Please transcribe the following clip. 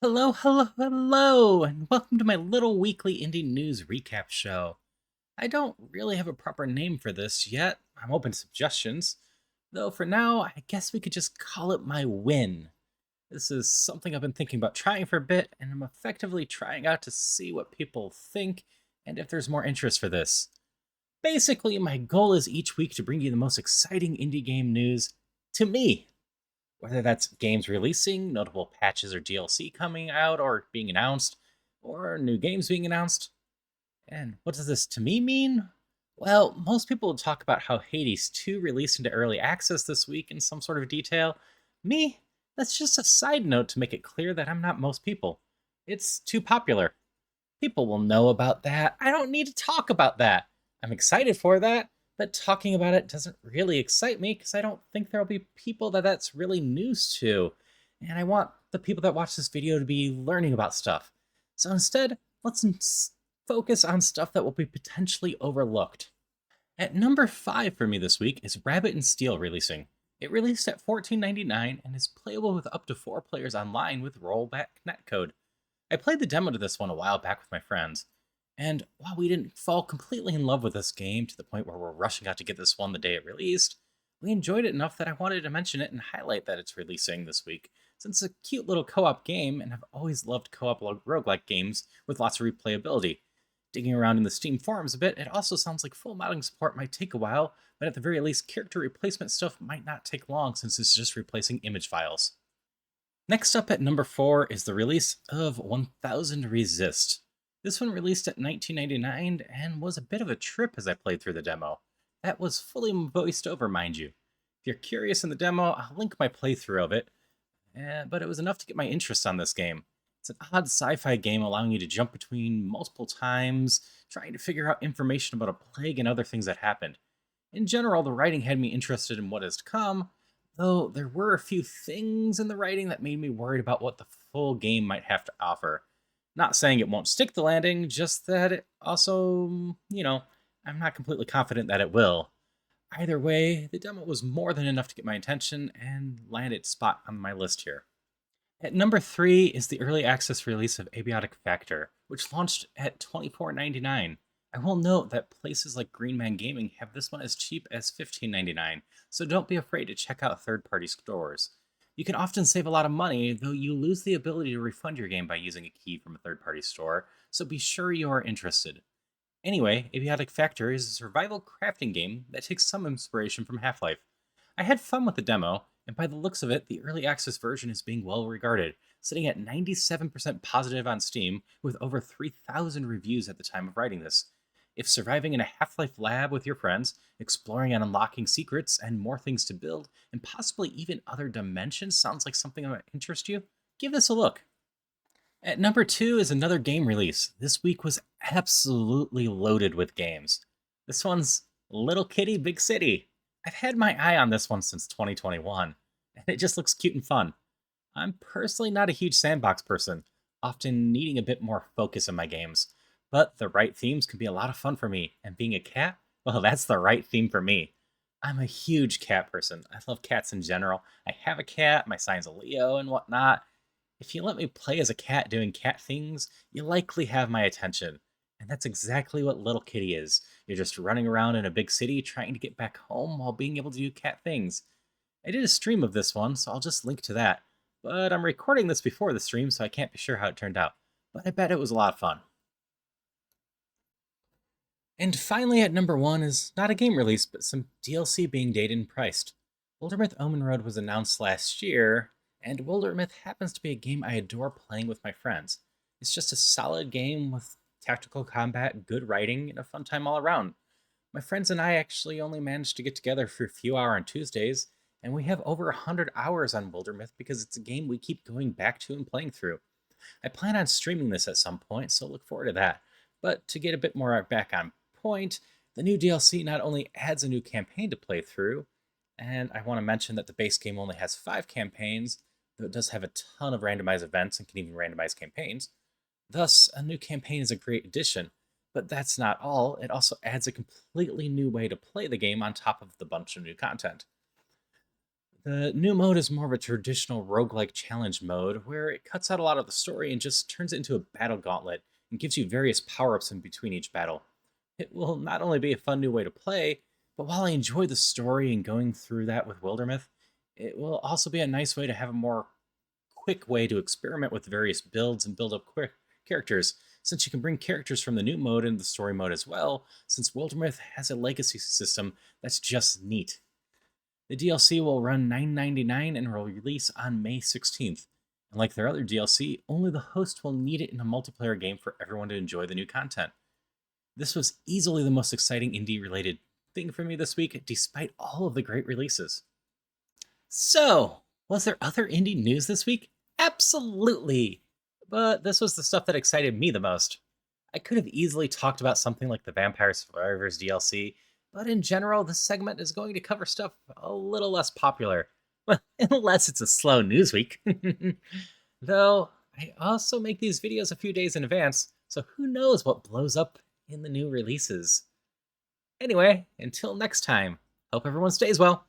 Hello, hello, hello, and welcome to my little weekly indie news recap show. I don't really have a proper name for this yet. I'm open to suggestions. Though for now, I guess we could just call it my win. This is something I've been thinking about trying for a bit, and I'm effectively trying out to see what people think and if there's more interest for this. Basically, my goal is each week to bring you the most exciting indie game news to me, whether that's games releasing, notable patches or DLC coming out or being announced, or new games being announced. And what does this to me mean? Well, most people would talk about how Hades 2 released into early access this week in some sort of detail. Me, that's just a side note to make it clear that I'm not most people. It's too popular. People will know about that. I don't need to talk about that. I'm excited for that, but talking about it doesn't really excite me because I don't think there'll be people that that's really news to. And I want the people that watch this video to be learning about stuff. So instead, let's focus on stuff that will be potentially overlooked. At number 5 for me this week is Rabbit and Steel releasing. It released at $14.99 and is playable with up to 4 players online with rollback netcode. I played the demo to this one a while back with my friends, and while we didn't fall completely in love with this game to the point where we're rushing out to get this one the day it released, we enjoyed it enough that I wanted to mention it and highlight that it's releasing this week, since it's a cute little co op game, and I've always loved co op roguelike games with lots of replayability. Digging around in the Steam forums a bit, it also sounds like full modding support might take a while, but at the very least, character replacement stuff might not take long since it's just replacing image files. Next up at number 4 is the release of 1000 Resist. This one released at 1999 and was a bit of a trip as I played through the demo. That was fully voiced over, mind you. If you're curious in the demo, I'll link my playthrough of it, but it was enough to get my interest on this game. It's an odd sci fi game allowing you to jump between multiple times, trying to figure out information about a plague and other things that happened. In general, the writing had me interested in what is to come, though there were a few things in the writing that made me worried about what the full game might have to offer. Not saying it won't stick the landing, just that it also, I'm not completely confident that it will. Either way, the demo was more than enough to get my attention and land its spot on my list here. At number 3 is the early access release of Abiotic Factor, which launched at $24.99. I will note that places like Green Man Gaming have this one as cheap as $15.99, so don't be afraid to check out third party stores. You can often save a lot of money, though you lose the ability to refund your game by using a key from a third party store, so be sure you are interested. Anyway, Abiotic Factor is a survival crafting game that takes some inspiration from Half Life. I had fun with the demo, and by the looks of it, the early access version is being well regarded, sitting at 97% positive on Steam with over 3,000 reviews at the time of writing this. If surviving in a Half Life lab with your friends, exploring and unlocking secrets and more things to build, and possibly even other dimensions sounds like something that might interest you, give this a look. At number 2 is another game release. This week was absolutely loaded with games. This one's Little Kitty Big City. I've had my eye on this one since 2021, and it just looks cute and fun. I'm personally not a huge sandbox person, often needing a bit more focus in my games, but the right themes can be a lot of fun for me, and being a cat, well, that's the right theme for me. I'm a huge cat person. I love cats in general. I have a cat, my sign's a Leo and whatnot. If you let me play as a cat doing cat things, you likely have my attention. And that's exactly what Little Kitty is. You're just running around in a big city trying to get back home while being able to do cat things. I did a stream of this one, so I'll just link to that. But I'm recording this before the stream, so I can't be sure how it turned out. But I bet it was a lot of fun. And finally, at number 1 is not a game release, but some DLC being dated and priced. Wildermyth Omen Road was announced last year, and Wildermyth happens to be a game I adore playing with my friends. It's just a solid game with tactical combat, good writing, and a fun time all around. My friends and I actually only managed to get together for a few hours on Tuesdays, and we have over 100 hours on Wildermyth because it's a game we keep going back to and playing through. I plan on streaming this at some point, so look forward to that. But to get a bit more back on point, the new DLC not only adds a new campaign to play through, and I want to mention that the base game only has 5 campaigns, though it does have a ton of randomized events and can even randomize campaigns. Thus, a new campaign is a great addition. But that's not all, it also adds a completely new way to play the game on top of the bunch of new content. The new mode is more of a traditional roguelike challenge mode where it cuts out a lot of the story and just turns it into a battle gauntlet and gives you various power ups in between each battle. It will not only be a fun new way to play, but while I enjoy the story and going through that with Wildermyth, it will also be a nice way to have a more quick way to experiment with various builds and build up quick characters, since you can bring characters from the new mode into the story mode as well, since Wildermyth has a legacy system that's just neat. The DLC will run $9.99 and will release on May 16th. And like their other DLC, only the host will need it in a multiplayer game for everyone to enjoy the new content. This was easily the most exciting indie related thing for me this week, despite all of the great releases. So, was there other indie news this week? Absolutely! But this was the stuff that excited me the most. I could have easily talked about something like the Vampire Survivors DLC, but in general, this segment is going to cover stuff a little less popular. Well, unless it's a slow news week. Though, I also make these videos a few days in advance, so who knows what blows up in the new releases. Anyway, until next time, hope everyone stays well.